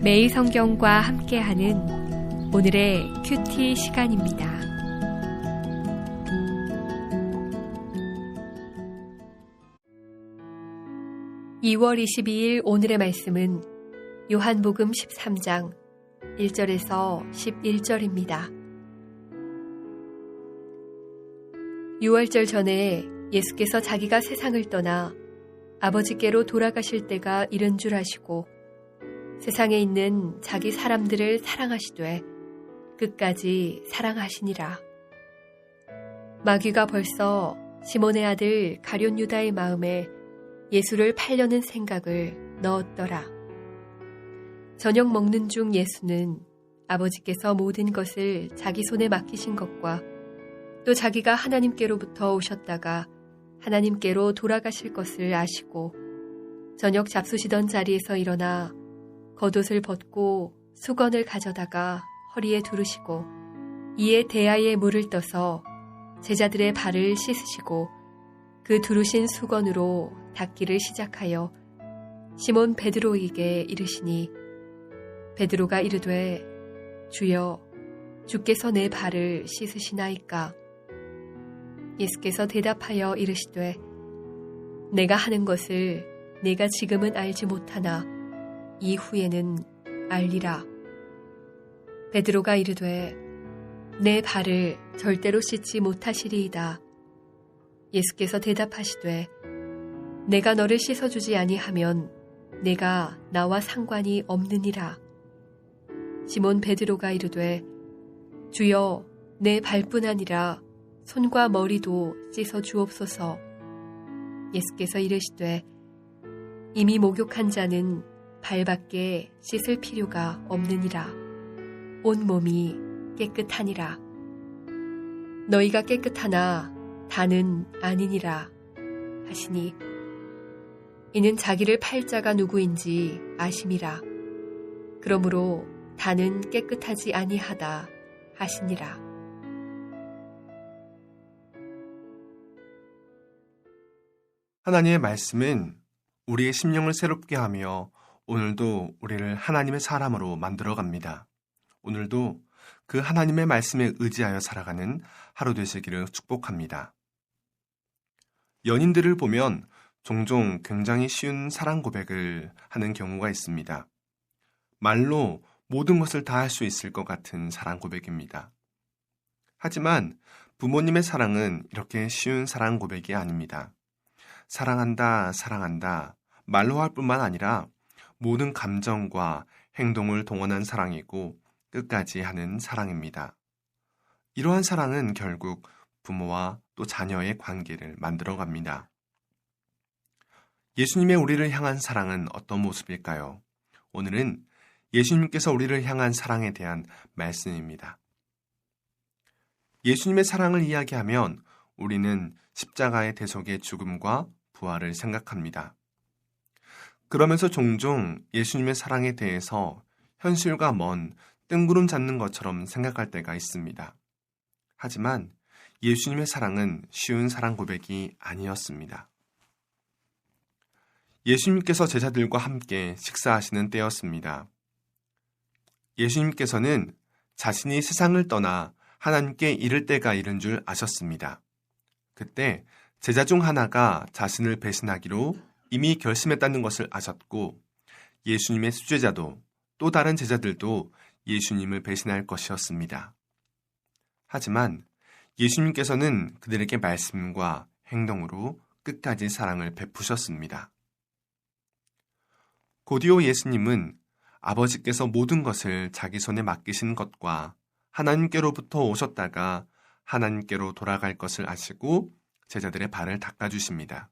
매일 성경과 함께하는 오늘의 큐티 시간입니다. (2월 22일) 오늘의 말씀은 요한복음 13장 1절에서 11절입니다. 유월절 전에 예수께서 자기가 세상을 떠나 아버지께로 돌아가실 때가 이른 줄 아시고 세상에 있는 자기 사람들을 사랑하시되 끝까지 사랑하시니라. 마귀가 벌써 시몬의 아들 가룟 유다의 마음에 예수를 팔려는 생각을 넣었더라. 저녁 먹는 중 예수는 아버지께서 모든 것을 자기 손에 맡기신 것과 또 자기가 하나님께로부터 오셨다가 하나님께로 돌아가실 것을 아시고 저녁 잡수시던 자리에서 일어나 겉옷을 벗고 수건을 가져다가 허리에 두르시고 이에 대야에 물을 떠서 제자들의 발을 씻으시고 그 두르신 수건으로 닦기를 시작하여 시몬 베드로에게 이르시니 베드로가 이르되 주여 주께서 내 발을 씻으시나이까. 예수께서 대답하여 이르시되 내가 하는 것을 내가 지금은 알지 못하나 이후에는 알리라. 베드로가 이르되 내 발을 절대로 씻지 못하시리이다. 예수께서 대답하시되 내가 너를 씻어주지 아니하면 내가 나와 상관이 없느니라. 시몬 베드로가 이르되 주여 내 발뿐 아니라 손과 머리도 씻어 주옵소서. 예수께서 이르시되 이미 목욕한 자는 발밖에 씻을 필요가 없느니라. 온 몸이 깨끗하니라. 너희가 깨끗하나 다는 아니니라 하시니 이는 자기를 팔 자가 누구인지 아심이라. 그러므로 다는 깨끗하지 아니하다 하시니라. 하나님의 말씀은 우리의 심령을 새롭게 하며 오늘도 우리를 하나님의 사람으로 만들어갑니다. 오늘도 그 하나님의 말씀에 의지하여 살아가는 하루 되시기를 축복합니다. 연인들을 보면 종종 굉장히 쉬운 사랑 고백을 하는 경우가 있습니다. 말로 모든 것을 다 할 수 있을 것 같은 사랑 고백입니다. 하지만 부모님의 사랑은 이렇게 쉬운 사랑 고백이 아닙니다. 사랑한다, 사랑한다 말로 할 뿐만 아니라 모든 감정과 행동을 동원한 사랑이고 끝까지 하는 사랑입니다. 이러한 사랑은 결국 부모와 또 자녀의 관계를 만들어갑니다. 예수님의 우리를 향한 사랑은 어떤 모습일까요? 오늘은 예수님께서 우리를 향한 사랑에 대한 말씀입니다. 예수님의 사랑을 이야기하면 우리는 십자가의 대속의 죽음과 부활을 생각합니다. 그러면서 종종 예수님의 사랑에 대해서 현실과 먼 뜬구름 잡는 것처럼 생각할 때가 있습니다. 하지만 예수님의 사랑은 쉬운 사랑 고백이 아니었습니다. 예수님께서 제자들과 함께 식사하시는 때였습니다. 예수님께서는 자신이 세상을 떠나 하나님께 이를 때가 이른 줄 아셨습니다. 그때 제자 중 하나가 자신을 배신하기로 이미 결심했다는 것을 아셨고 예수님의 수제자도 또 다른 제자들도 예수님을 배신할 것이었습니다. 하지만 예수님께서는 그들에게 말씀과 행동으로 끝까지 사랑을 베푸셨습니다. 곧이어 예수님은 아버지께서 모든 것을 자기 손에 맡기신 것과 하나님께로부터 오셨다가 하나님께로 돌아갈 것을 아시고 제자들의 발을 닦아주십니다.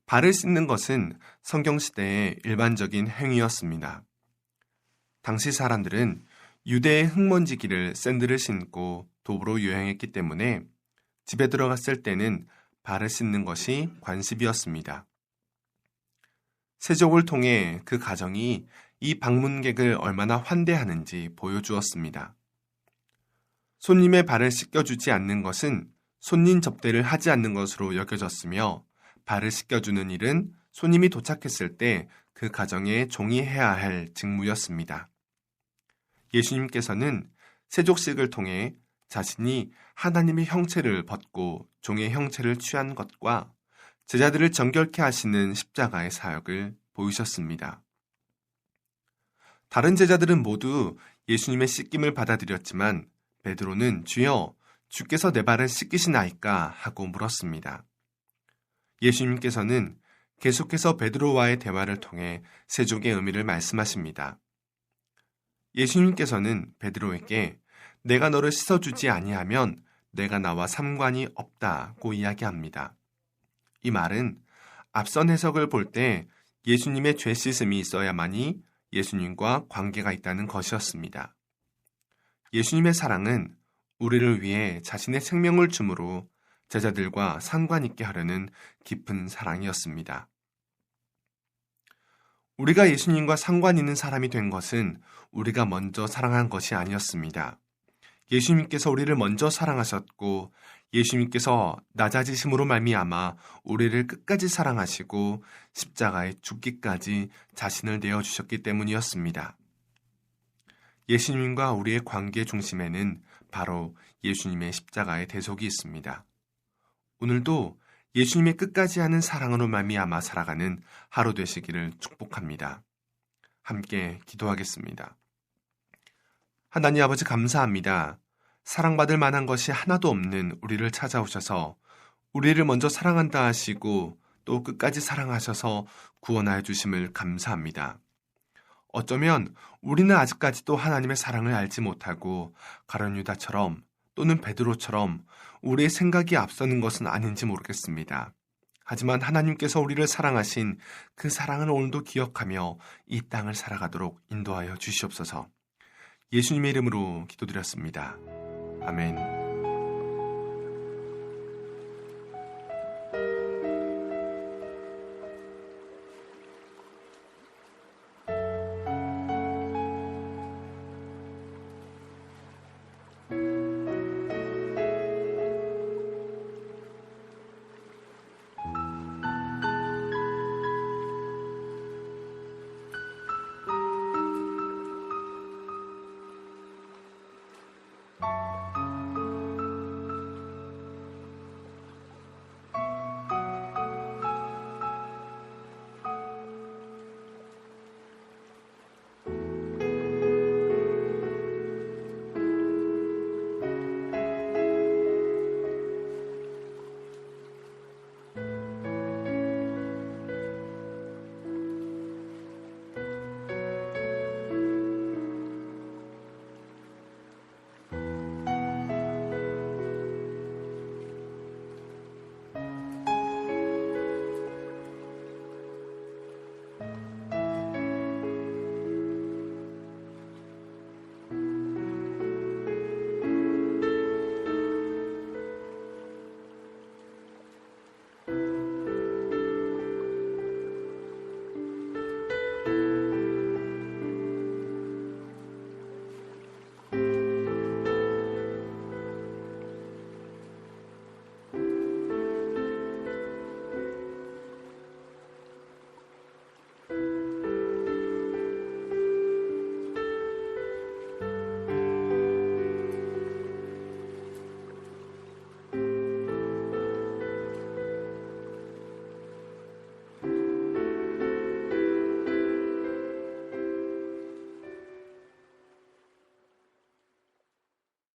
발을 씻는 것은 성경시대의 일반적인 행위였습니다. 당시 사람들은 유대의 흙먼지기를 샌들을 신고 도보로 유행했기 때문에 집에 들어갔을 때는 발을 씻는 것이 관습이었습니다. 세족을 통해 그 가정이 이 방문객을 얼마나 환대하는지 보여주었습니다. 손님의 발을 씻겨주지 않는 것은 손님 접대를 하지 않는 것으로 여겨졌으며 발을 씻겨주는 일은 손님이 도착했을 때 그 가정의 종이 해야 할 직무였습니다. 예수님께서는 세족식을 통해 자신이 하나님의 형체를 벗고 종의 형체를 취한 것과 제자들을 정결케 하시는 십자가의 사역을 보이셨습니다. 다른 제자들은 모두 예수님의 씻김을 받아들였지만 베드로는 주여, 주께서 내 발을 씻기시나이까 하고 물었습니다. 예수님께서는 계속해서 베드로와의 대화를 통해 세족의 의미를 말씀하십니다. 예수님께서는 베드로에게 내가 너를 씻어주지 아니하면 내가 나와 상관이 없다고 이야기합니다. 이 말은 앞선 해석을 볼 때 예수님의 죄 씻음이 있어야만이 예수님과 관계가 있다는 것이었습니다. 예수님의 사랑은 우리를 위해 자신의 생명을 줌으로 제자들과 상관 있게 하려는 깊은 사랑이었습니다. 우리가 예수님과 상관 있는 사람이 된 것은 우리가 먼저 사랑한 것이 아니었습니다. 예수님께서 우리를 먼저 사랑하셨고 예수님께서 낮아지심으로 말미암아 우리를 끝까지 사랑하시고 십자가에 죽기까지 자신을 내어주셨기 때문이었습니다. 예수님과 우리의 관계 중심에는 바로 예수님의 십자가의 대속이 있습니다. 오늘도 예수님의 끝까지 하는 사랑으로 말미암아 살아가는 하루 되시기를 축복합니다. 함께 기도하겠습니다. 하나님 아버지 감사합니다. 사랑받을 만한 것이 하나도 없는 우리를 찾아오셔서 우리를 먼저 사랑한다 하시고 또 끝까지 사랑하셔서 구원하여 주심을 감사합니다. 어쩌면 우리는 아직까지도 하나님의 사랑을 알지 못하고 가룟 유다처럼 또는 베드로처럼 우리의 생각이 앞서는 것은 아닌지 모르겠습니다. 하지만 하나님께서 우리를 사랑하신 그 사랑을 오늘도 기억하며 이 땅을 살아가도록 인도하여 주시옵소서. 예수님의 이름으로 기도드렸습니다. 아멘.